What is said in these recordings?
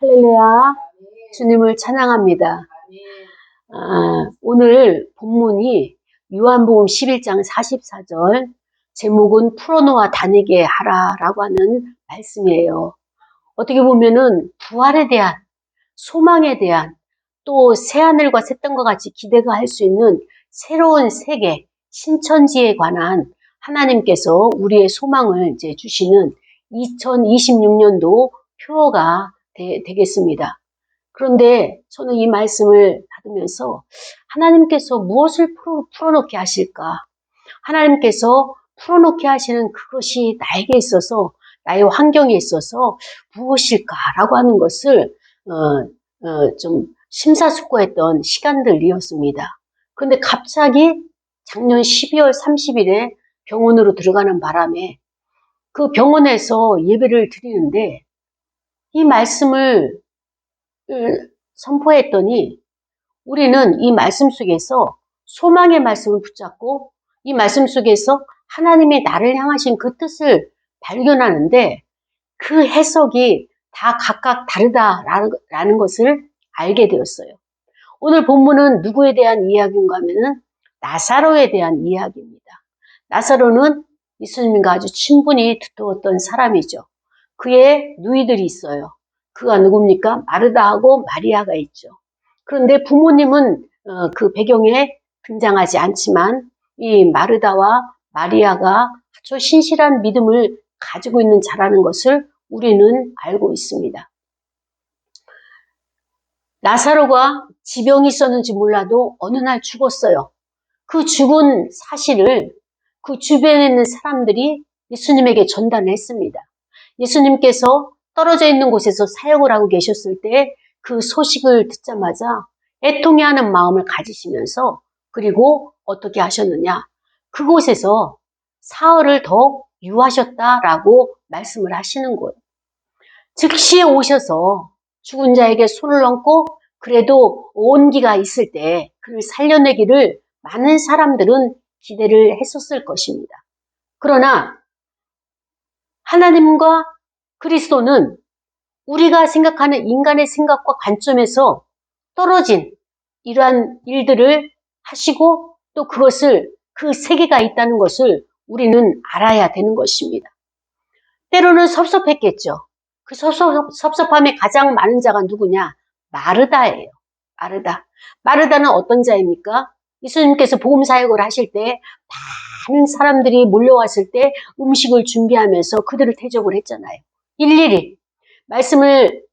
할렐루야, 주님을 찬양합니다. 오늘 본문이 요한복음 11장 44절, 제목은 풀어놓아 다니게 하라라고 하는 말씀이에요. 어떻게 보면은 부활에 대한, 소망에 대한, 또 새하늘과 새 땅과 같이 기대가 할 수 있는 새로운 세계, 신천지에 관한 하나님께서 우리의 소망을 이제 주시는 2026년도 표어가 되겠습니다. 그런데 저는 이 말씀을 받으면서 하나님께서 무엇을 풀어놓게 하실까? 하나님께서 풀어놓게 하시는 그것이 나에게 있어서, 나의 환경에 있어서 무엇일까라고 하는 것을 좀 심사숙고했던 시간들이었습니다. 그런데 갑자기 작년 12월 30일에 병원으로 들어가는 바람에 그 병원에서 예배를 드리는데 이 말씀을 선포했더니 우리는 이 말씀 속에서 소망의 말씀을 붙잡고 이 말씀 속에서 하나님의 나를 향하신 그 뜻을 발견하는데 그 해석이 다 각각 다르다라는 것을 알게 되었어요. 오늘 본문은 누구에 대한 이야기인가 하면은 나사로에 대한 이야기입니다. 나사로는 예수님과 아주 친분이 두터웠던 사람이죠. 그의 누이들이 있어요. 그가 누굽니까? 마르다하고 마리아가 있죠. 그런데 부모님은 그 배경에 등장하지 않지만 이 마르다와 마리아가 아주 신실한 믿음을 가지고 있는 자라는 것을 우리는 알고 있습니다. 나사로가 지병이 있었는지 몰라도 어느 날 죽었어요. 그 죽은 사실을 그 주변에 있는 사람들이 예수님에게 전달을 했습니다. 예수님께서 떨어져 있는 곳에서 사역을 하고 계셨을 때 그 소식을 듣자마자 애통해하는 마음을 가지시면서 그리고 어떻게 하셨느냐? 그곳에서 사흘을 더 유하셨다라고 말씀을 하시는 거예요. 즉시 오셔서 죽은 자에게 손을 얹고 그래도 온기가 있을 때 그를 살려내기를 많은 사람들은 기대를 했었을 것입니다. 그러나 하나님과 그리스도는 우리가 생각하는 인간의 생각과 관점에서 떨어진 이러한 일들을 하시고 또 그것을 그 세계가 있다는 것을 우리는 알아야 되는 것입니다. 때로는 섭섭했겠죠. 그 섭섭함에 가장 많은 자가 누구냐? 마르다예요. 마르다는 어떤 자입니까? 예수님께서 복음 사역을 하실 때 많은 사람들이 몰려왔을 때 음식을 준비하면서 그들을 대접을 했잖아요. 일일이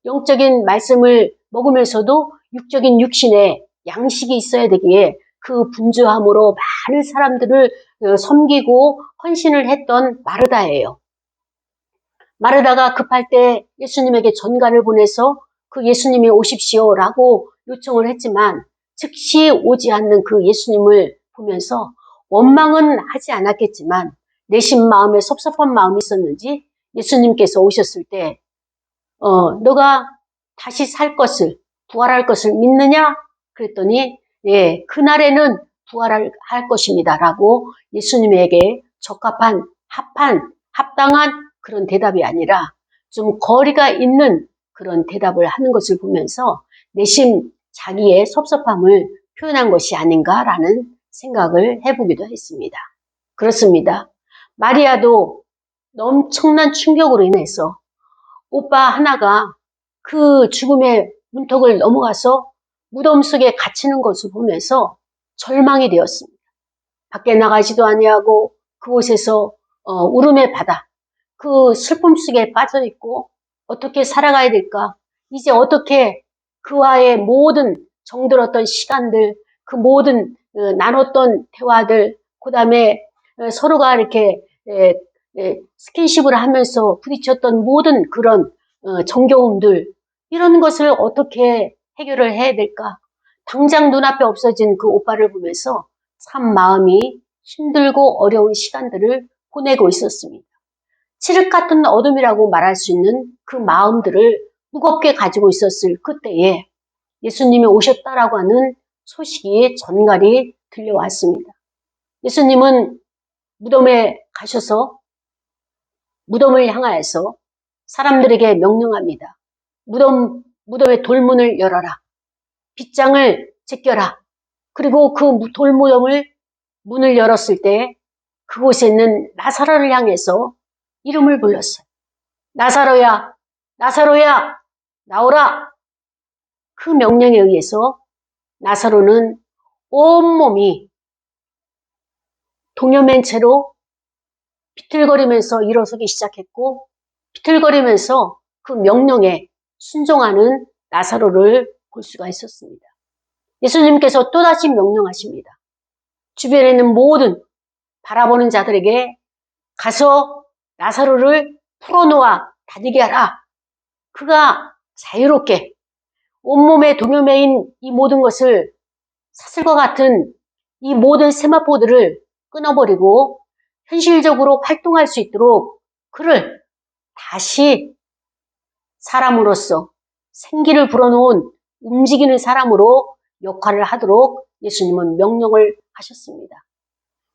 영적인 말씀을 먹으면서도 육적인 육신에 양식이 있어야 되기에 그 분주함으로 많은 사람들을 섬기고 헌신을 했던 마르다예요. 마르다가 급할 때 예수님에게 전가를 보내서 그 예수님이 오십시오라고 요청을 했지만 즉시 오지 않는 그 예수님을 보면서 원망은 하지 않았겠지만 내심 마음에 섭섭한 마음이 있었는지 예수님께서 오셨을 때 너가 다시 살 것을, 부활할 것을 믿느냐? 그랬더니 예, 그날에는 부활할 것입니다 라고 예수님에게 적합한, 합당한 그런 대답이 아니라 좀 거리가 있는 그런 대답을 하는 것을 보면서 내심 자기의 섭섭함을 표현한 것이 아닌가라는 생각을 해보기도 했습니다. 그렇습니다. 마리아도 엄청난 충격으로 인해서 오빠 하나가 그 죽음의 문턱을 넘어가서 무덤 속에 갇히는 것을 보면서 절망이 되었습니다. 밖에 나가지도 아니하고 그곳에서 울음의 바다, 그 슬픔 속에 빠져있고 어떻게 살아가야 될까? 이제 어떻게 그와의 모든 정들었던 시간들, 그 모든 나눴던 대화들, 그 다음에 서로가 이렇게 스킨십을 하면서 부딪혔던 모든 그런 정겨움들, 이런 것을 어떻게 해결을 해야 될까? 당장 눈앞에 없어진 그 오빠를 보면서 참 마음이 힘들고 어려운 시간들을 보내고 있었습니다. 칠흑 같은 어둠이라고 말할 수 있는 그 마음들을 무겁게 가지고 있었을 그때에 예수님이 오셨다라고 하는 소식이 전갈이 들려왔습니다. 예수님은 무덤에 가셔서 무덤을 향하여서 사람들에게 명령합니다. 무덤 무덤의 돌문을 열어라. 빗장을 제껴라. 그리고 그 돌무덤을 문을 열었을 때 그곳에 있는 나사로를 향해서 이름을 불렀어요. 나사로야, 나사로야, 나오라. 그 명령에 의해서 나사로는 온몸이 동여맨 채로 비틀거리면서 일어서기 시작했고, 비틀거리면서 그 명령에 순종하는 나사로를 볼 수가 있었습니다. 예수님께서 또다시 명령하십니다. 주변에 있는 모든 바라보는 자들에게 가서 나사로를 풀어놓아 다니게 하라. 그가 자유롭게 온몸에 동요매인 이 모든 것을 사슬과 같은 이 모든 세마포들을 끊어버리고 현실적으로 활동할 수 있도록 그를 다시 사람으로서 생기를 불어넣은 움직이는 사람으로 역할을 하도록 예수님은 명령을 하셨습니다.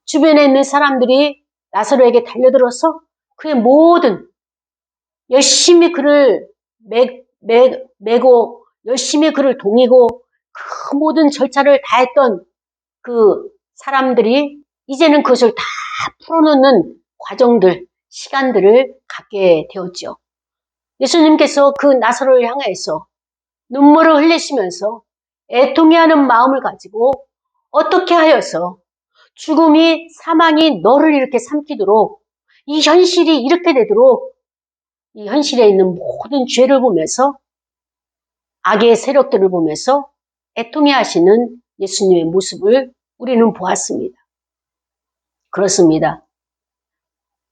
주변에 있는 사람들이 나사로에게 달려들어서 그의 모든 열심히 그를 메고 열심히 그를 동이고 그 모든 절차를 다 했던 그 사람들이 이제는 그것을 다 풀어놓는 과정들, 시간들을 갖게 되었죠. 예수님께서 그 나사로를 향해서 눈물을 흘리시면서 애통해하는 마음을 가지고 어떻게 하여서 죽음이 사망이 너를 이렇게 삼키도록 이 현실이 이렇게 되도록 이 현실에 있는 모든 죄를 보면서 악의 세력들을 보면서 애통해하시는 예수님의 모습을 우리는 보았습니다. 그렇습니다.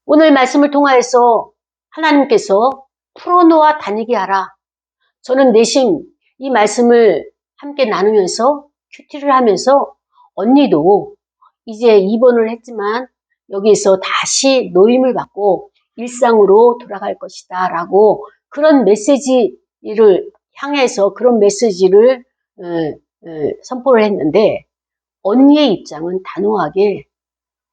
오늘 말씀을 통하여서 하나님께서 풀어놓아 다니게 하라. 저는 내심 이 말씀을 함께 나누면서 큐티를 하면서 언니도 이제 입원을 했지만 여기서 다시 노임을 받고 일상으로 돌아갈 것이다 라고 그런 메시지를 향해서 그런 메시지를 선포를 했는데 언니의 입장은 단호하게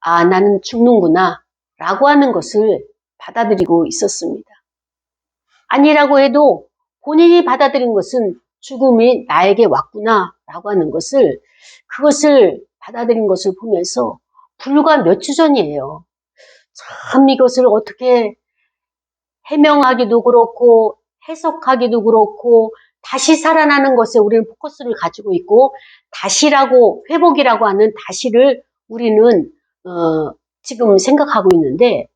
아 나는 죽는구나 라고 하는 것을 받아들이고 있었습니다. 아니라고 해도 본인이 받아들인 것은 죽음이 나에게 왔구나 라고 하는 것을 그것을 받아들인 것을 보면서 불과 몇 주 전이에요. 참 이것을 어떻게 해명하기도 그렇고 해석하기도 그렇고 다시 살아나는 것에 우리는 포커스를 가지고 있고 다시라고 회복이라고 하는 다시를 우리는 지금 생각하고 있는데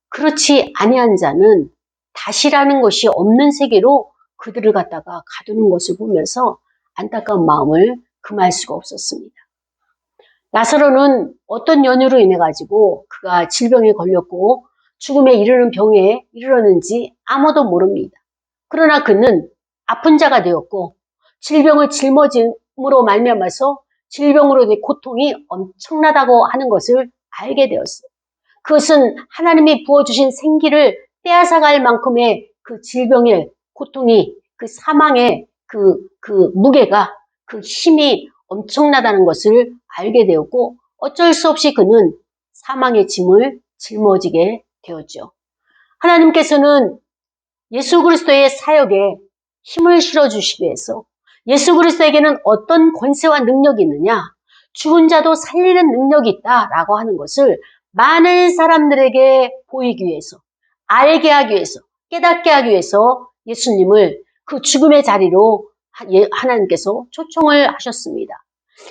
그렇지 아니한 자는 다시라는 것이 없는 세계로 그들을 갖다가 가두는 것을 보면서 안타까운 마음을 금할 수가 없었습니다. 나사로는 어떤 연유로 인해 가지고 그가 질병에 걸렸고 죽음에 이르는 병에 이르렀는지 아무도 모릅니다. 그러나 그는 아픈 자가 되었고 질병을 짊어짐으로 말미암아서 질병으로 된 고통이 엄청나다고 하는 것을 알게 되었어요. 그것은 하나님이 부어주신 생기를 빼앗아갈 만큼의 그 질병의 고통이 그 사망의 그 무게가 그 힘이 엄청나다는 것을 알게 되었고 어쩔 수 없이 그는 사망의 짐을 짊어지게 되었죠. 하나님께서는 예수 그리스도의 사역에 힘을 실어주시기 위해서 예수 그리스도에게는 어떤 권세와 능력이 있느냐 죽은 자도 살리는 능력이 있다라고 하는 것을 많은 사람들에게 보이기 위해서 알게 하기 위해서 깨닫게 하기 위해서 예수님을 그 죽음의 자리로 하나님께서 초청을 하셨습니다.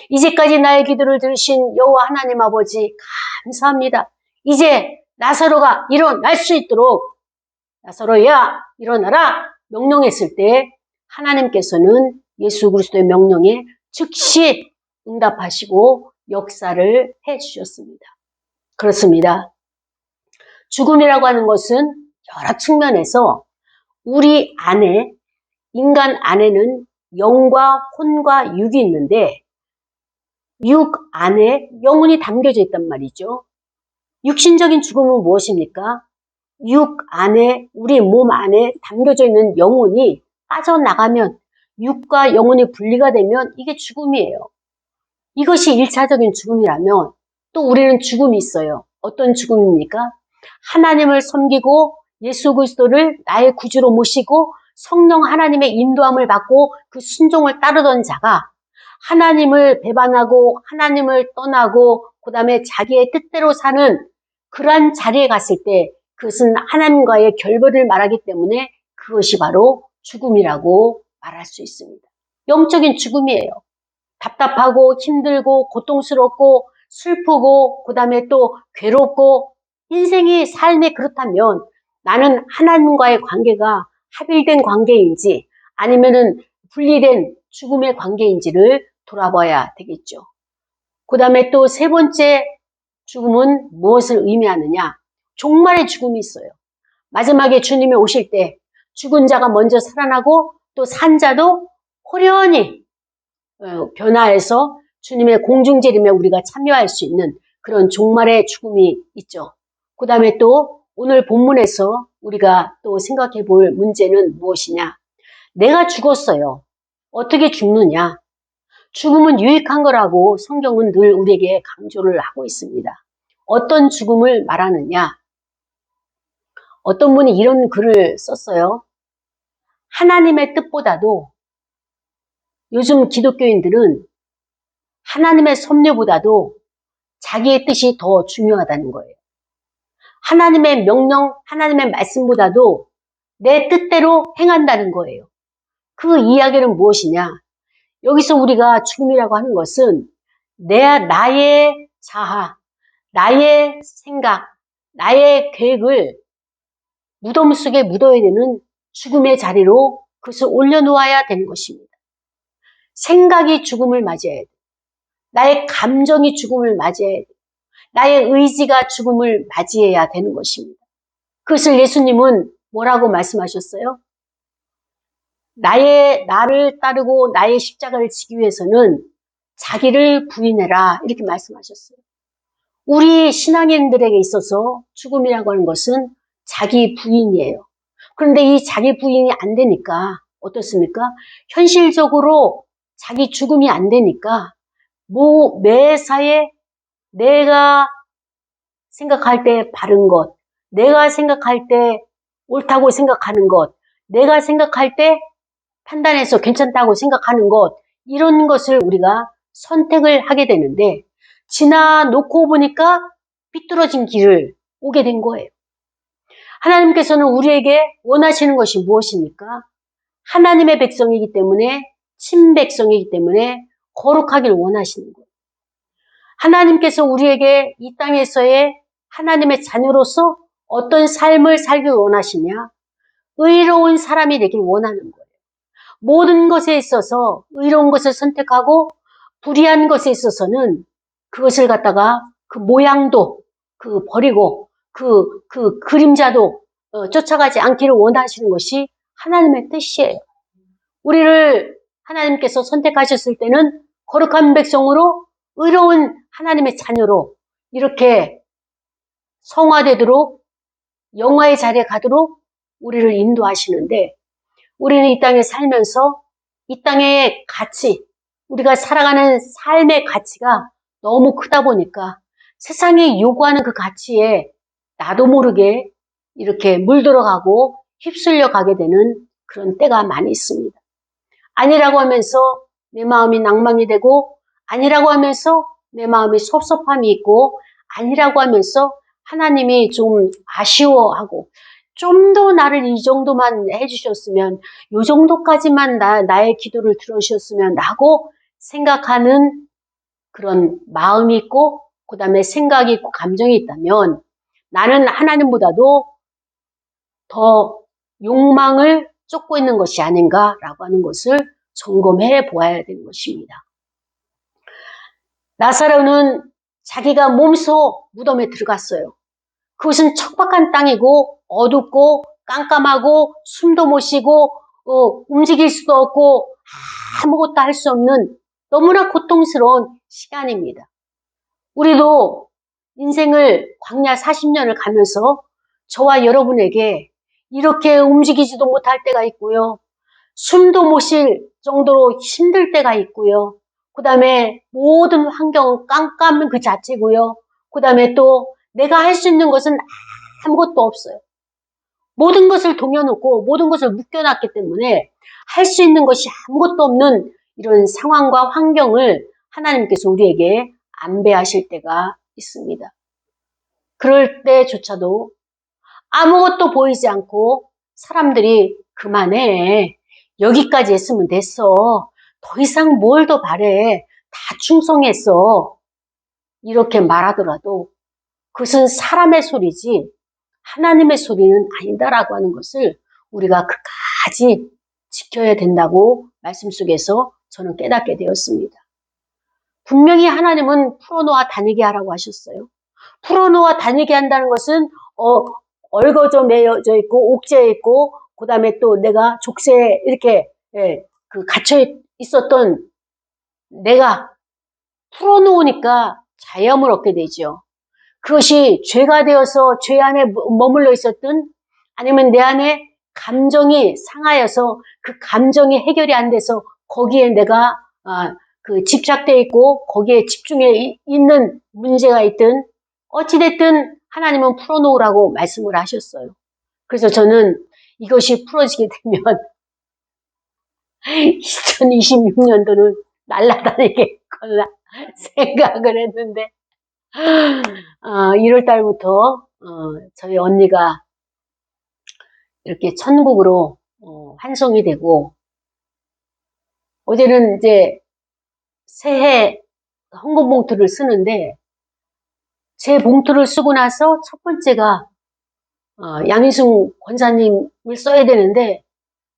이제까지 나의 기도를 들으신 여호와 하나님 아버지 감사합니다. 이제 나사로가 일어날 수 있도록 나사로야 일어나라 명령했을 때 하나님께서는 예수 그리스도의 명령에 즉시 응답하시고 역사를 해주셨습니다. 그렇습니다. 죽음이라고 하는 것은 여러 측면에서 우리 안에 인간 안에는 영과 혼과 육이 있는데 육 안에 영혼이 담겨져 있단 말이죠. 육신적인 죽음은 무엇입니까? 육 안에 우리 몸 안에 담겨져 있는 영혼이 빠져나가면 육과 영혼이 분리가 되면 이게 죽음이에요. 이것이 1차적인 죽음이라면 또 우리는 죽음이 있어요. 어떤 죽음입니까? 하나님을 섬기고 예수 그리스도를 나의 구주로 모시고 성령 하나님의 인도함을 받고 그 순종을 따르던 자가 하나님을 배반하고 하나님을 떠나고 그 다음에 자기의 뜻대로 사는 그러한 자리에 갔을 때 그것은 하나님과의 결별을 말하기 때문에 그것이 바로 죽음이라고 말할 수 있습니다. 영적인 죽음이에요. 답답하고 힘들고 고통스럽고 슬프고 그 다음에 또 괴롭고 인생이 삶이 그렇다면 나는 하나님과의 관계가 합일된 관계인지 아니면은 분리된 죽음의 관계인지를 돌아봐야 되겠죠. 그 다음에 또 세 번째 죽음은 무엇을 의미하느냐? 종말의 죽음이 있어요. 마지막에 주님이 오실 때 죽은 자가 먼저 살아나고 또 산 자도 호련히 변화해서 주님의 공중재림에 우리가 참여할 수 있는 그런 종말의 죽음이 있죠. 그 다음에 또 오늘 본문에서 우리가 또 생각해 볼 문제는 무엇이냐? 내가 죽었어요. 어떻게 죽느냐? 죽음은 유익한 거라고 성경은 늘 우리에게 강조를 하고 있습니다. 어떤 죽음을 말하느냐? 어떤 분이 이런 글을 썼어요. 하나님의 뜻보다도 요즘 기독교인들은 하나님의 섭리보다도 자기의 뜻이 더 중요하다는 거예요. 하나님의 명령, 하나님의 말씀보다도 내 뜻대로 행한다는 거예요. 그 이야기는 무엇이냐? 여기서 우리가 죽음이라고 하는 것은 나의 자아, 나의 생각, 나의 계획을 무덤 속에 묻어야 되는 죽음의 자리로 그것을 올려놓아야 되는 것입니다. 생각이 죽음을 맞이해야 돼. 나의 감정이 죽음을 맞이해야 돼. 나의 의지가 죽음을 맞이해야 되는 것입니다. 그것을 예수님은 뭐라고 말씀하셨어요? 나를 따르고 나의 십자가를 지기 위해서는 자기를 부인해라 이렇게 말씀하셨어요. 우리 신앙인들에게 있어서 죽음이라고 하는 것은 자기 부인이에요. 그런데 이 자기 부인이 안 되니까 어떻습니까? 현실적으로 자기 죽음이 안 되니까 매사에 내가 생각할 때 바른 것, 내가 생각할 때 옳다고 생각하는 것, 내가 생각할 때 판단해서 괜찮다고 생각하는 것, 이런 것을 우리가 선택을 하게 되는데 지나놓고 보니까 삐뚤어진 길을 오게 된 거예요. 하나님께서는 우리에게 원하시는 것이 무엇입니까? 하나님의 백성이기 때문에 친백성이기 때문에 거룩하길 원하시는 거예요. 하나님께서 우리에게 이 땅에서의 하나님의 자녀로서 어떤 삶을 살길 원하시냐? 의로운 사람이 되길 원하는 거예요. 모든 것에 있어서 의로운 것을 선택하고 불의한 것에 있어서는 그것을 갖다가 그 모양도 버리고 그 그림자도 쫓아가지 않기를 원하시는 것이 하나님의 뜻이에요. 우리를 하나님께서 선택하셨을 때는 거룩한 백성으로 의로운 하나님의 자녀로 이렇게 성화되도록 영화의 자리에 가도록 우리를 인도하시는데 우리는 이 땅에 살면서 이 땅의 가치, 우리가 살아가는 삶의 가치가 너무 크다 보니까 세상이 요구하는 그 가치에 나도 모르게 이렇게 물들어가고 휩쓸려 가게 되는 그런 때가 많이 있습니다. 아니라고 하면서 내 마음이 낭망이 되고 아니라고 하면서 내 마음이 섭섭함이 있고 아니라고 하면서 하나님이 좀 아쉬워하고 좀 더 나를 이 정도만 해주셨으면 이 정도까지만 나의 기도를 들어주셨으면 라고 생각하는 그런 마음이 있고 그 다음에 생각이 있고 감정이 있다면 나는 하나님보다도 더 욕망을 쫓고 있는 것이 아닌가라고 하는 것을 점검해 보아야 되는 것입니다. 나사로는 자기가 몸소 무덤에 들어갔어요. 그것은 척박한 땅이고 어둡고 깜깜하고 숨도 못 쉬고 움직일 수도 없고 아무것도 할 수 없는 너무나 고통스러운 시간입니다. 우리도 인생을 광야 40년을 가면서 저와 여러분에게 이렇게 움직이지도 못할 때가 있고요. 숨도 못 쉴 정도로 힘들 때가 있고요. 그 다음에 모든 환경은 깜깜한 그 자체고요. 그 다음에 또 내가 할 수 있는 것은 아무것도 없어요. 모든 것을 동여놓고 모든 것을 묶여놨기 때문에 할 수 있는 것이 아무것도 없는 이런 상황과 환경을 하나님께서 우리에게 안배하실 때가 있습니다. 그럴 때조차도 아무것도 보이지 않고 사람들이 그만해. 여기까지 했으면 됐어. 더 이상 뭘 더 바래. 다 충성했어. 이렇게 말하더라도 그것은 사람의 소리지 하나님의 소리는 아니다라고 하는 것을 우리가 끝까지 지켜야 된다고 말씀 속에서 저는 깨닫게 되었습니다. 분명히 하나님은 풀어놓아 다니게 하라고 하셨어요. 풀어놓아 다니게 한다는 것은 얽어져 매여져 있고 옥죄어 있고 그 다음에 또 내가 족쇄에 이렇게 갇혀 있었던 내가 풀어놓으니까 자유함을 얻게 되죠. 그것이 죄가 되어서 죄 안에 머물러 있었던 아니면 내 안에 감정이 상하여서 그 감정이 해결이 안 돼서 거기에 내가 집착되어 있고 거기에 집중해 있는 문제가 있든 어찌됐든 하나님은 풀어놓으라고 말씀을 하셨어요. 그래서 저는 이것이 풀어지게 되면 2026년도는 날아다니겠구나 생각을 했는데 1월 달부터 저희 언니가 이렇게 천국으로 환송이 되고 어제는 이제 새해 헌금 봉투를 쓰는데 제 봉투를 쓰고 나서 첫 번째가 양희승 권사님을 써야 되는데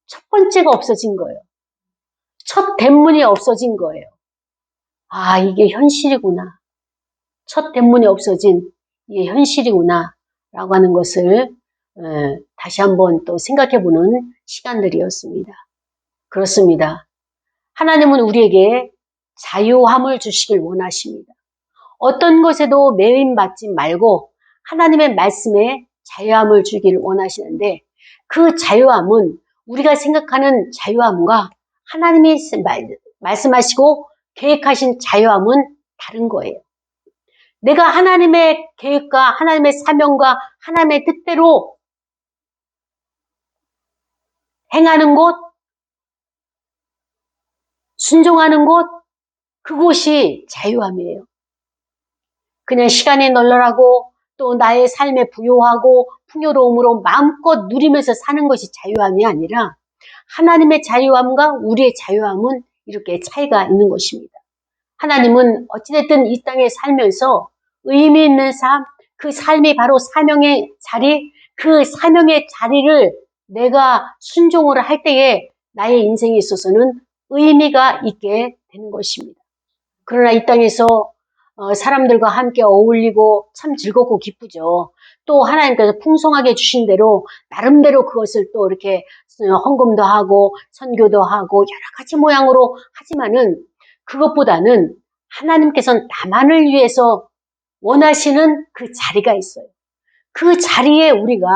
첫 번째가 없어진 거예요. 첫 대문이 없어진 거예요. 아, 이게 현실이구나. 첫 대문이 없어진 이게 현실이구나 라고 하는 것을 다시 한번 또 생각해보는 시간들이었습니다. 그렇습니다. 하나님은 우리에게 자유함을 주시길 원하십니다. 어떤 것에도 매임받지 말고 하나님의 말씀에 자유함을 주기를 원하시는데 그 자유함은 우리가 생각하는 자유함과 하나님이 말씀하시고 계획하신 자유함은 다른 거예요. 내가 하나님의 계획과 하나님의 사명과 하나님의 뜻대로 행하는 곳, 순종하는 곳, 그곳이 자유함이에요. 그냥 시간이 널널하고 또 나의 삶에 부요하고 풍요로움으로 마음껏 누리면서 사는 것이 자유함이 아니라 하나님의 자유함과 우리의 자유함은 이렇게 차이가 있는 것입니다. 하나님은 어찌됐든 이 땅에 살면서 의미 있는 삶, 그 삶이 바로 사명의 자리, 그 사명의 자리를 내가 순종을 할 때에 나의 인생에 있어서는 의미가 있게 되는 것입니다. 그러나 이 땅에서 사람들과 함께 어울리고 참 즐겁고 기쁘죠. 또 하나님께서 풍성하게 주신 대로 나름대로 그것을 또 이렇게 헌금도 하고 선교도 하고 여러 가지 모양으로 하지만은 그것보다는 하나님께서는 나만을 위해서 원하시는 그 자리가 있어요. 그 자리에 우리가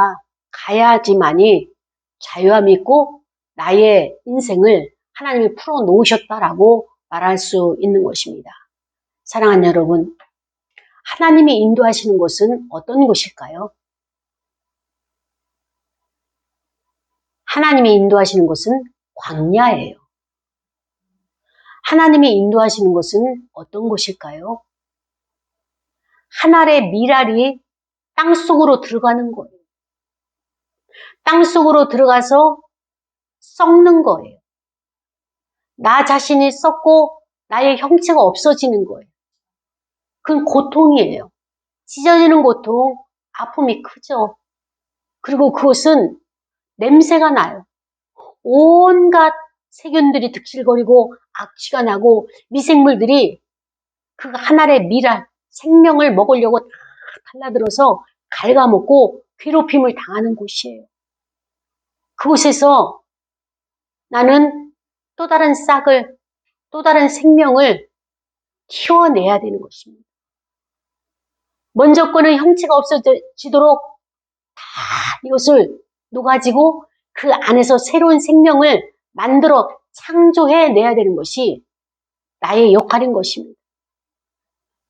가야지만이 자유함이 있고 나의 인생을 하나님이 풀어놓으셨다라고 말할 수 있는 것입니다. 사랑하는 여러분, 하나님이 인도하시는 곳은 어떤 곳일까요? 하나님이 인도하시는 곳은 광야예요. 하나님이 인도하시는 곳은 어떤 곳일까요? 한 알의 밀알이 땅속으로 들어가는 거예요. 땅속으로 들어가서 썩는 거예요. 나 자신이 썩고 나의 형체가 없어지는 거예요. 그건 고통이에요. 찢어지는 고통, 아픔이 크죠. 그리고 그것은 냄새가 나요. 온갖 세균들이 득실거리고 악취가 나고 미생물들이 그 한 알의 밀알, 생명을 먹으려고 다 달라들어서 갉아먹고 괴롭힘을 당하는 곳이에요. 그곳에서 나는 또 다른 싹을, 또 다른 생명을 키워내야 되는 것입니다. 먼저 거는 형체가 없어지도록 다 이것을 녹아지고 그 안에서 새로운 생명을 만들어 창조해내야 되는 것이 나의 역할인 것입니다.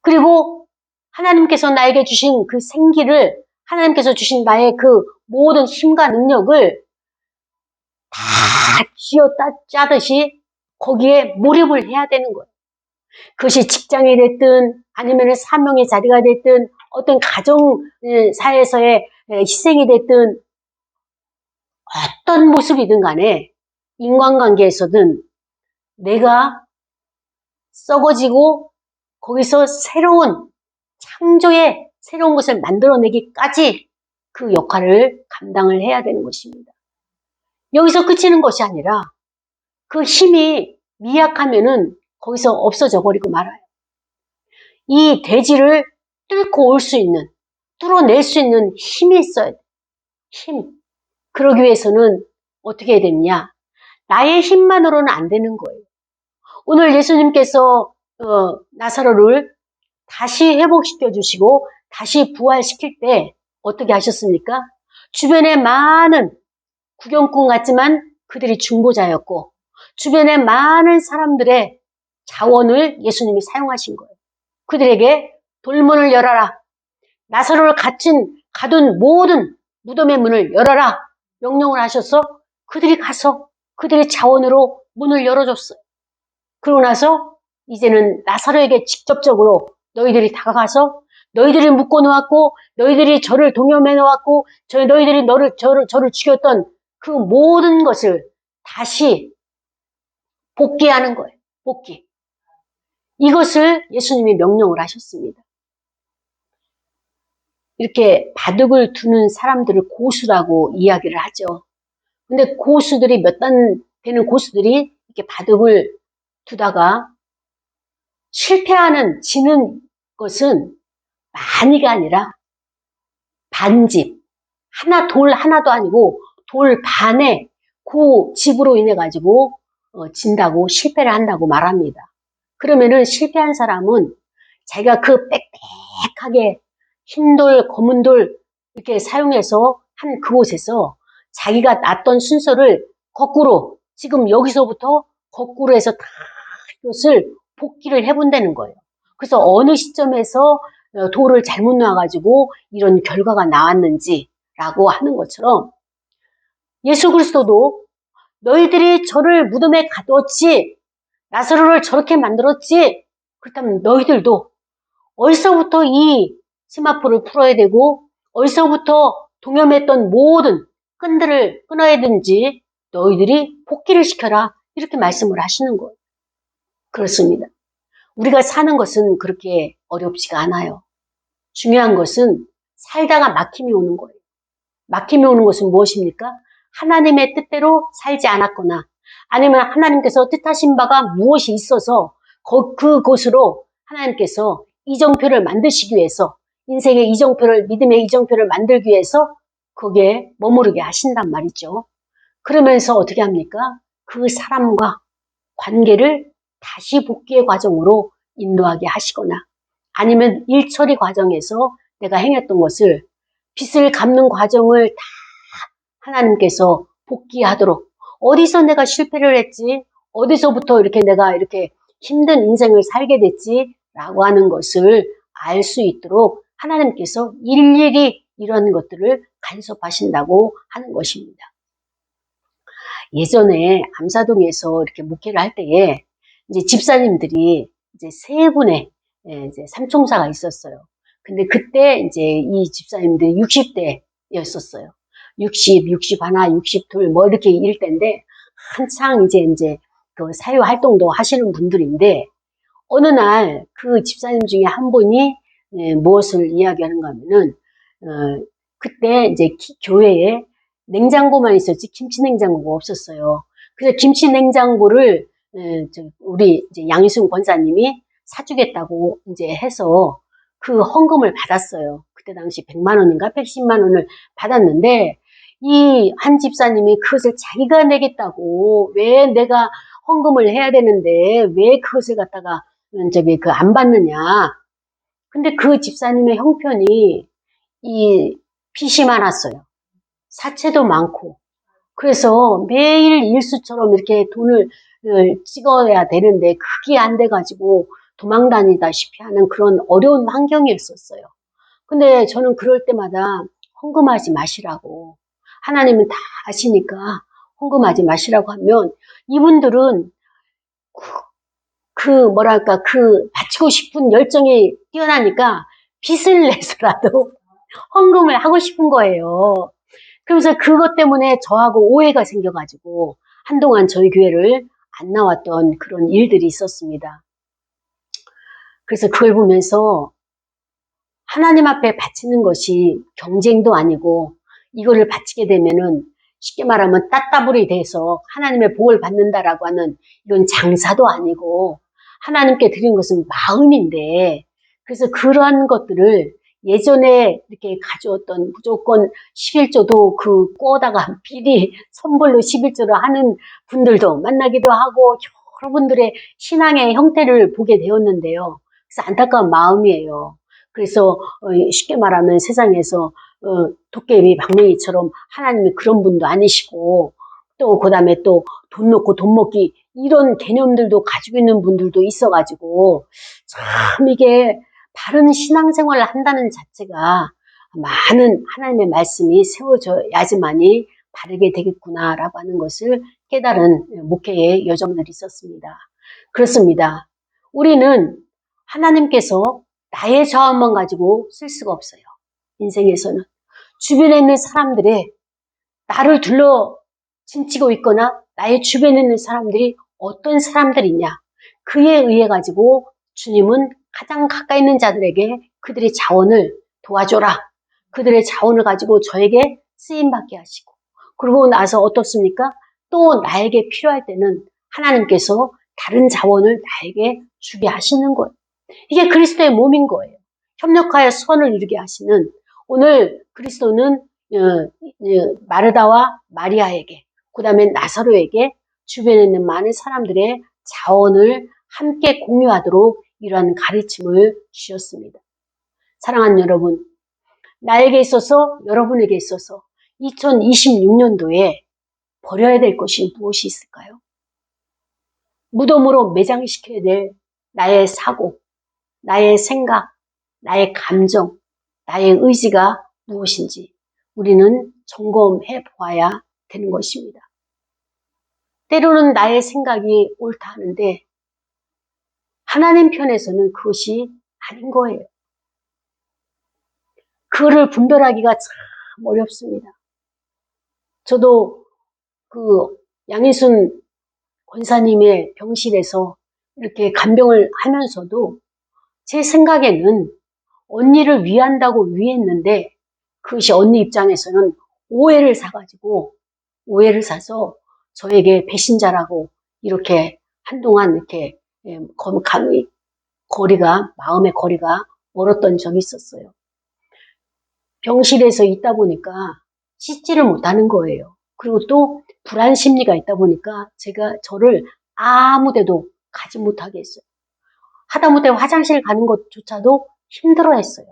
그리고 하나님께서 나에게 주신 그 생기를 하나님께서 주신 나의 그 모든 힘과 능력을 다 쥐어 짜듯이 거기에 몰입을 해야 되는 거예요. 그것이 직장이 됐든 아니면 사명의 자리가 됐든 어떤 가정사에서의 희생이 됐든 어떤 모습이든 간에 인간관계에서든 내가 썩어지고 거기서 새로운 창조의 새로운 것을 만들어내기까지 그 역할을 감당을 해야 되는 것입니다. 여기서 그치는 것이 아니라 그 힘이 미약하면은 거기서 없어져 버리고 말아요. 이 대지를 뚫고 올 수 있는, 뚫어낼 수 있는 힘이 있어야 돼. 힘. 그러기 위해서는 어떻게 해야 되느냐? 나의 힘만으로는 안 되는 거예요. 오늘 예수님께서 나사로를 다시 회복시켜 주시고 다시 부활시킬 때 어떻게 하셨습니까? 주변에 많은 구경꾼 같지만 그들이 중보자였고 주변에 많은 사람들의 자원을 예수님이 사용하신 거예요. 그들에게 돌문을 열어라. 나사로를 가둔 모든 무덤의 문을 열어라. 명령을 하셔서 그들이 가서 그들의 자원으로 문을 열어줬어요. 그러고 나서 이제는 나사로에게 직접적으로 너희들이 다가가서 너희들이 묶어놓았고 너희들이 저를 동염해 놓았고 너희들이 저를 죽였던 그 모든 것을 다시 복귀하는 거예요. 복귀. 이것을 예수님이 명령을 하셨습니다. 이렇게 바둑을 두는 사람들을 고수라고 이야기를 하죠. 근데 고수들이 몇 단 되는 고수들이 이렇게 바둑을 두다가 지는 것은 많이가 아니라 반집, 돌 하나도 아니고 돌 반에 그 집으로 인해 가지고 진다고 실패를 한다고 말합니다. 그러면은 실패한 사람은 자기가 그 빽빽하게 흰 돌, 검은 돌 이렇게 사용해서 한 그곳에서 자기가 놨던 순서를 거꾸로 지금 여기서부터 거꾸로 해서 다 이것을 복귀를 해본다는 거예요. 그래서 어느 시점에서 돌을 잘못 놔가지고 이런 결과가 나왔는지라고 하는 것처럼 예수 그리스도도 너희들이 저를 무덤에 가두었지 나사로를 저렇게 만들었지 그렇다면 너희들도 어디서부터 이 스마포를 풀어야 되고 어디서부터 동염했던 모든 끈들을 끊어야 되는지 너희들이 복귀를 시켜라 이렇게 말씀을 하시는 거예요. 그렇습니다. 우리가 사는 것은 그렇게 어렵지가 않아요. 중요한 것은 살다가 막힘이 오는 거예요. 막힘이 오는 것은 무엇입니까? 하나님의 뜻대로 살지 않았거나 아니면 하나님께서 뜻하신 바가 무엇이 있어서 그곳으로 하나님께서 이정표를 만드시기 위해서 인생의 이정표를 믿음의 이정표를 만들기 위해서 거기에 머무르게 하신단 말이죠. 그러면서 어떻게 합니까? 그 사람과 관계를 다시 복귀의 과정으로 인도하게 하시거나 아니면 일처리 과정에서 내가 행했던 것을 빚을 갚는 과정을 다 하나님께서 복귀하도록 어디서 내가 실패를 했지 어디서부터 이렇게 내가 이렇게 힘든 인생을 살게 됐지 라고 하는 것을 알 수 있도록 하나님께서 일일이 이런 것들을 간섭하신다고 하는 것입니다. 예전에 암사동에서 이렇게 목회를 할 때에 이제 집사님들이 이제 세 분의 이제 삼총사가 있었어요. 근데 그때 이제 이 집사님들이 60대였었어요. 60 하나, 62 뭐 이렇게 일 때인데 한창 이제 그 사회 활동도 하시는 분들인데 어느 날 그 집사님 중에 한 분이 무엇을 이야기하는가 하면은 그때 이제 교회에 냉장고만 있었지 김치 냉장고가 없었어요. 그래서 김치 냉장고를 우리 이제 양희순 권사님이 사주겠다고 이제 해서 그 헌금을 받았어요. 그때 당시 100만 원인가 110만 원을 받았는데 이 한 집사님이 그것을 자기가 내겠다고 왜 내가 헌금을 해야 되는데 왜 그것을 갖다가 안 받느냐. 근데 그 집사님의 형편이 이 빚이 많았어요. 사채도 많고. 그래서 매일 일수처럼 이렇게 돈을 찍어야 되는데 그게 안 돼가지고 도망 다니다시피 하는 그런 어려운 환경이었었어요. 근데 저는 그럴 때마다 헌금하지 마시라고. 하나님은 다 아시니까 헌금하지 마시라고 하면 이분들은 바치고 싶은 열정이 뛰어나니까 빚을 내서라도 헌금을 하고 싶은 거예요. 그래서 그것 때문에 저하고 오해가 생겨가지고 한동안 저희 교회를 안 나왔던 그런 일들이 있었습니다. 그래서 그걸 보면서 하나님 앞에 바치는 것이 경쟁도 아니고 이거를 바치게 되면은 쉽게 말하면 따따블이 돼서 하나님의 복을 받는다라고 하는 이런 장사도 아니고 하나님께 드리는 것은 마음인데 그래서 그러한 것들을 예전에 이렇게 가져왔던 무조건 11조도 그 꼬다가 미리 선불로 11조를 하는 분들도 만나기도 하고 여러분들의 신앙의 형태를 보게 되었는데요. 그래서 안타까운 마음이에요. 그래서 쉽게 말하면 세상에서 도깨비 박명희처럼 하나님이 그런 분도 아니시고 또 그다음에 또 돈 놓고 돈 먹기 이런 개념들도 가지고 있는 분들도 있어가지고 참 이게 바른 신앙생활을 한다는 자체가 많은 하나님의 말씀이 세워져야지만이 바르게 되겠구나라고 하는 것을 깨달은 목회의 여정들이 있었습니다. 그렇습니다. 우리는 하나님께서 나의 자원만 가지고 쓸 수가 없어요. 인생에서는. 주변에 있는 사람들의 나를 둘러 진치고 있거나 나의 주변에 있는 사람들이 어떤 사람들이냐. 그에 의해 가지고 주님은 가장 가까이 있는 자들에게 그들의 자원을 도와줘라. 그들의 자원을 가지고 저에게 쓰임받게 하시고. 그러고 나서 어떻습니까? 또 나에게 필요할 때는 하나님께서 다른 자원을 나에게 주게 하시는 거예요. 이게 그리스도의 몸인 거예요. 협력하여 선을 이루게 하시는 오늘 그리스도는 마르다와 마리아에게 그 다음에 나사로에게 주변에 있는 많은 사람들의 자원을 함께 공유하도록 이러한 가르침을 주셨습니다. 사랑하는 여러분, 나에게 있어서 여러분에게 있어서 2026년도에 버려야 될 것이 무엇이 있을까요? 무덤으로 매장시켜야 될 나의 사고, 나의 생각, 나의 감정, 나의 의지가 무엇인지 우리는 점검해 보아야 되는 것입니다. 때로는 나의 생각이 옳다 하는데 하나님 편에서는 그것이 아닌 거예요. 그거를 분별하기가 참 어렵습니다. 저도 그 양희순 권사님의 병실에서 이렇게 간병을 하면서도 제 생각에는 언니를 위한다고 위했는데 그것이 언니 입장에서는 오해를 사서 저에게 배신자라고 이렇게 한동안 이렇게 마음의 거리가 멀었던 적이 있었어요. 병실에서 있다 보니까 씻지를 못하는 거예요. 그리고 또 불안 심리가 있다 보니까 저를 아무 데도 가지 못하게 했어요. 하다못해 화장실 가는 것조차도 힘들어 했어요.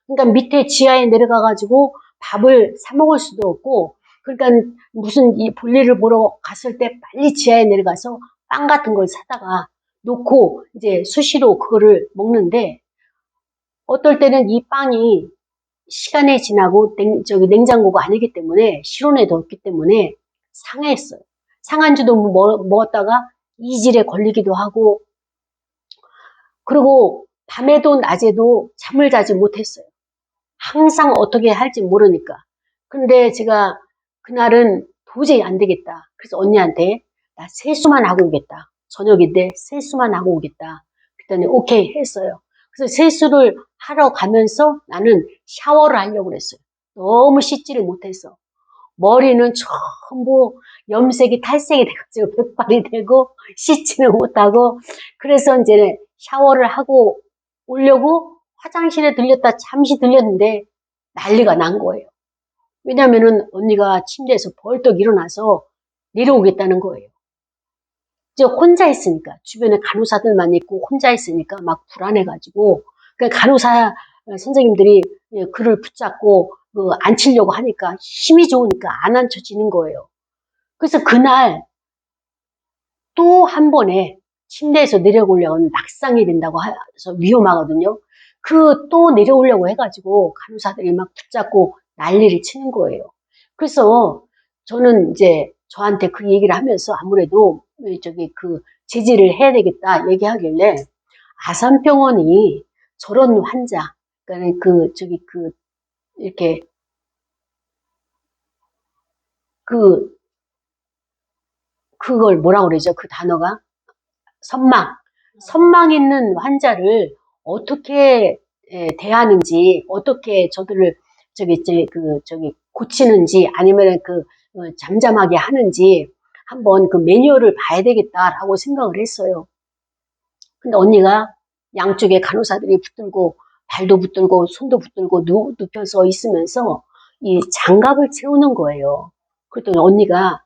그러니까 밑에 지하에 내려가가지고 밥을 사 먹을 수도 없고, 그러니까 무슨 볼일을 보러 갔을 때 빨리 지하에 내려가서 빵 같은 걸 사다가 놓고 이제 수시로 그거를 먹는데, 어떨 때는 이 빵이 시간이 지나고 냉장고가 아니기 때문에 실온에 넣었기 때문에 상했어요. 상한 지도 먹었다가 이질에 걸리기도 하고, 그리고 밤에도 낮에도 잠을 자지 못했어요. 항상 어떻게 할지 모르니까. 근데 제가 그날은 도저히 안 되겠다. 그래서 언니한테 나 세수만 하고 오겠다. 저녁인데 세수만 하고 오겠다. 그랬더니 오케이 했어요. 그래서 세수를 하러 가면서 나는 샤워를 하려고 그랬어요. 너무 씻지를 못해서. 머리는 전부 염색이 탈색이 돼가지고 백발이 되고 씻지는 못하고, 그래서 이제 샤워를 하고 오려고 화장실에 잠시 들렸는데 난리가 난 거예요. 왜냐면은 언니가 침대에서 벌떡 일어나서 내려오겠다는 거예요. 이제 혼자 있으니까, 주변에 간호사들만 있고 혼자 있으니까 막 불안해가지고, 간호사 선생님들이 그를 붙잡고 앉히려고 하니까 힘이 좋으니까 안 앉혀지는 거예요. 그래서 그날 또 한 번에 침대에서 내려오려면 낙상이 된다고 해서 위험하거든요. 또 내려오려고 해가지고 간호사들이 막 붙잡고 난리를 치는 거예요. 그래서 저는 이제 저한테 그 얘기를 하면서 아무래도 제지를 해야 되겠다 얘기하길래 아산병원이 저런 환자, 그러니까 이렇게 그걸 뭐라고 그러죠? 그 단어가? 선망 있는 환자를 어떻게 대하는지, 어떻게 저들을 고치는지, 아니면 잠잠하게 하는지 한번 그 매뉴얼을 봐야 되겠다라고 생각을 했어요. 근데 언니가 양쪽에 간호사들이 붙들고, 발도 붙들고, 손도 붙들고, 눕혀서 있으면서 이 장갑을 채우는 거예요. 그랬더니 언니가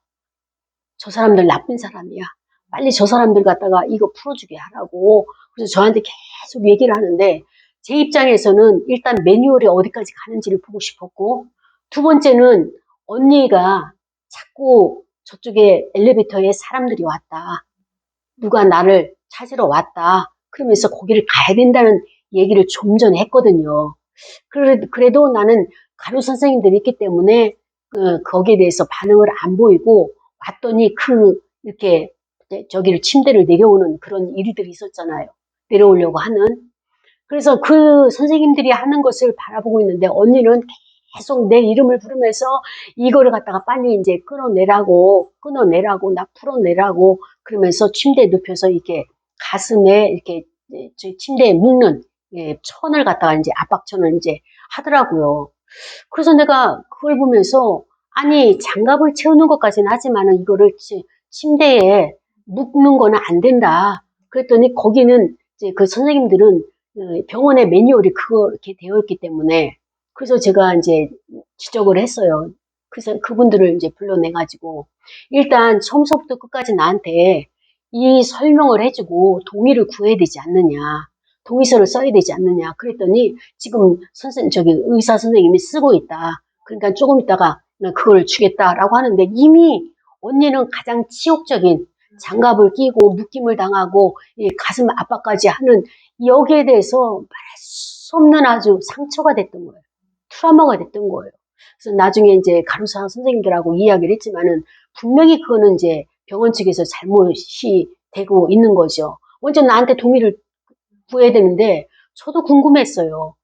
저 사람들 나쁜 사람이야. 빨리 저 사람들 갖다가 이거 풀어주게 하라고. 그래서 저한테 계속 얘기를 하는데 제 입장에서는 일단 매뉴얼이 어디까지 가는지를 보고 싶었고, 두 번째는 언니가 자꾸 저쪽에 엘리베이터에 사람들이 왔다. 누가 나를 찾으러 왔다. 그러면서 거기를 가야 된다는 얘기를 좀 전에 했거든요. 그래도 나는 간호 선생님들이 있기 때문에 거기에 대해서 반응을 안 보이고 왔더니 이렇게 저기를 침대를 내려오는 그런 일들이 있었잖아요. 내려오려고 하는. 그래서 그 선생님들이 하는 것을 바라보고 있는데 언니는 계속 내 이름을 부르면서 이거를 갖다가 빨리 이제 끊어내라고, 나 풀어내라고 그러면서 침대에 눕혀서 이렇게 가슴에 이렇게 침대에 묶는 천을 갖다가 이제 압박천을 이제 하더라고요. 그래서 내가 그걸 보면서 아니 장갑을 채우는 것까지는 하지만은 이거를 침대에 묶는 거는 안 된다. 그랬더니 거기는 이제 그 선생님들은 병원의 매뉴얼이 그렇게 되어 있기 때문에 그래서 제가 이제 지적을 했어요. 그래서 그분들을 이제 불러내가지고 일단 처음부터 끝까지 나한테 이 설명을 해주고 동의를 구해야 되지 않느냐. 동의서를 써야 되지 않느냐. 그랬더니 지금 의사 선생님이 쓰고 있다. 그러니까 조금 있다가 그걸 주겠다라고 하는데 이미 언니는 가장 치욕적인 장갑을 끼고 묶임을 당하고 가슴 압박까지 하는 여기에 대해서 말할 수 없는 아주 상처가 됐던 거예요. 트라우마가 됐던 거예요. 그래서 나중에 이제 간호사 선생님들하고 이야기를 했지만은 분명히 그거는 이제 병원 측에서 잘못이 되고 있는 거죠. 먼저 나한테 동의를 구해야 되는데 저도 궁금했어요.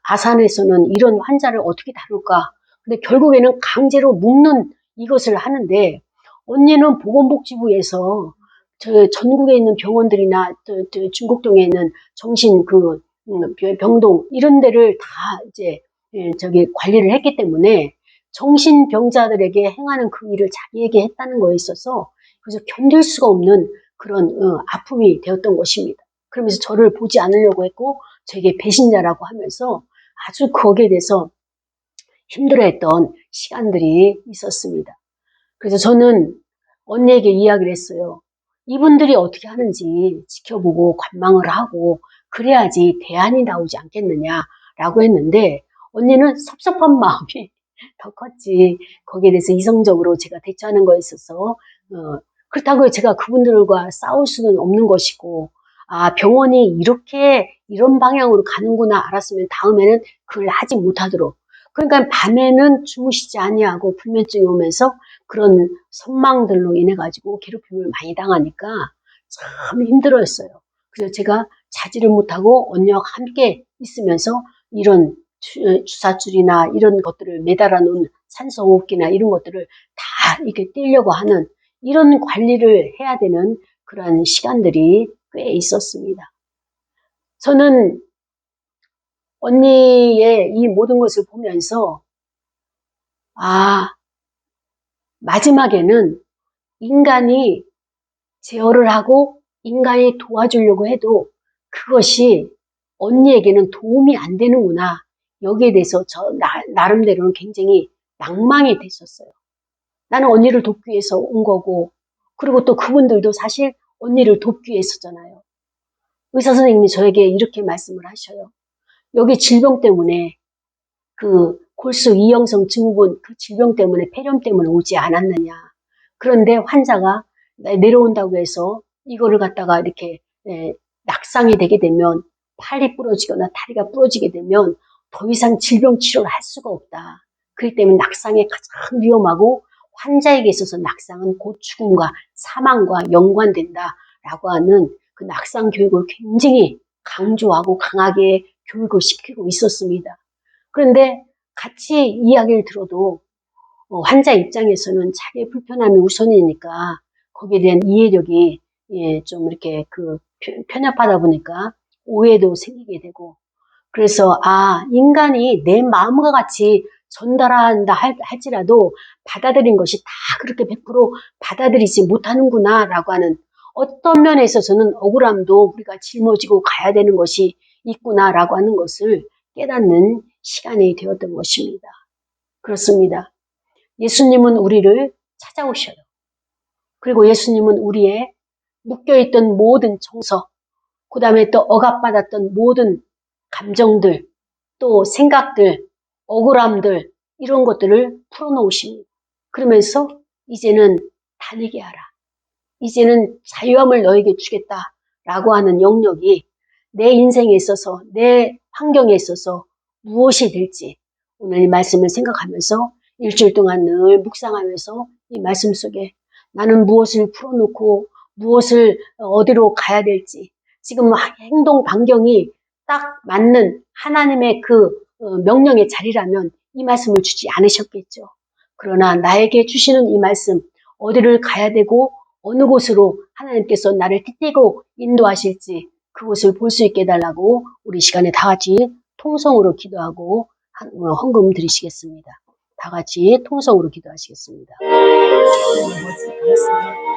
아산에서는 이런 환자를 어떻게 다룰까? 근데 결국에는 강제로 묶는 이것을 하는데 언니는 보건복지부에서 전국에 있는 병원들이나 중곡동에 있는 정신 병동 이런 데를 다 이제 관리를 했기 때문에 정신병자들에게 행하는 그 일을 자기에게 했다는 거에 있어서 그래서 견딜 수가 없는 그런 아픔이 되었던 것입니다. 그러면서 저를 보지 않으려고 했고 저에게 배신자라고 하면서 아주 거기에 대해서 힘들어했던 시간들이 있었습니다. 그래서 저는 언니에게 이야기를 했어요. 이분들이 어떻게 하는지 지켜보고 관망을 하고 그래야지 대안이 나오지 않겠느냐라고 했는데 언니는 섭섭한 마음이 더 컸지. 거기에 대해서 이성적으로 제가 대처하는 거에 있어서 그렇다고 제가 그분들과 싸울 수는 없는 것이고 병원이 이런 방향으로 가는구나 알았으면 다음에는 그걸 하지 못하도록. 그러니까 밤에는 주무시지 아니하고 불면증이 오면서 그런 선망들로 인해 가지고 괴롭힘을 많이 당하니까 참 힘들었어요. 그래서 제가 자지를 못하고 언니와 함께 있으면서 이런 주사줄이나 이런 것들을 매달아 놓은 산소호흡기나 이런 것들을 다 이렇게 떼려고 하는 이런 관리를 해야 되는 그런 시간들이 꽤 있었습니다. 저는 언니의 이 모든 것을 보면서 마지막에는 인간이 제어를 하고 인간이 도와주려고 해도 그것이 언니에게는 도움이 안 되는구나. 여기에 대해서 나름대로는 굉장히 낭망이 됐었어요. 나는 언니를 돕기 위해서 온 거고 그리고 또 그분들도 사실 언니를 돕기 위해서잖아요. 의사 선생님이 저에게 이렇게 말씀을 하셔요. 여기 질병 때문에 골수 이형성 증후군 그 질병 때문에 폐렴 때문에 오지 않았느냐. 그런데 환자가 내려온다고 해서 이거를 갖다가 이렇게 낙상이 되게 되면 팔이 부러지거나 다리가 부러지게 되면 더 이상 질병 치료를 할 수가 없다. 그렇기 때문에 낙상이 가장 위험하고 환자에게 있어서 낙상은 곧 죽음과 사망과 연관된다라고 하는 그 낙상 교육을 굉장히 강조하고 강하게 교육을 시키고 있었습니다. 그런데 같이 이야기를 들어도 환자 입장에서는 자기의 불편함이 우선이니까 거기에 대한 이해력이 좀 이렇게 편협하다 보니까 오해도 생기게 되고, 그래서 인간이 내 마음과 같이 전달한다 할지라도 받아들인 것이 다 그렇게 100% 받아들이지 못하는구나 라고 하는, 어떤 면에 있어서는 억울함도 우리가 짊어지고 가야 되는 것이 있구나 라고 하는 것을 깨닫는 시간이 되었던 것입니다. 그렇습니다. 예수님은 우리를 찾아오셔요. 그리고 예수님은 우리의 묶여있던 모든 정서, 그 다음에 또 억압받았던 모든 감정들, 또 생각들, 억울함들, 이런 것들을 풀어놓으십니다. 그러면서 이제는 다니게 하라. 이제는 자유함을 너에게 주겠다라고 하는 영역이 내 인생에 있어서, 내 환경에 있어서 무엇이 될지 오늘 이 말씀을 생각하면서 일주일 동안 늘 묵상하면서 이 말씀 속에 나는 무엇을 풀어놓고 무엇을 어디로 가야 될지, 지금 행동 반경이 딱 맞는 하나님의 명령의 자리라면 이 말씀을 주지 않으셨겠죠. 그러나 나에게 주시는 이 말씀, 어디를 가야 되고 어느 곳으로 하나님께서 나를 띠띠고 인도하실지 그곳을 볼 수 있게 해달라고 우리 시간에 다 같이 통성으로 기도하고 헌금 드리시겠습니다. 다 같이 통성으로 기도하시겠습니다. 아버지, 감사합니다.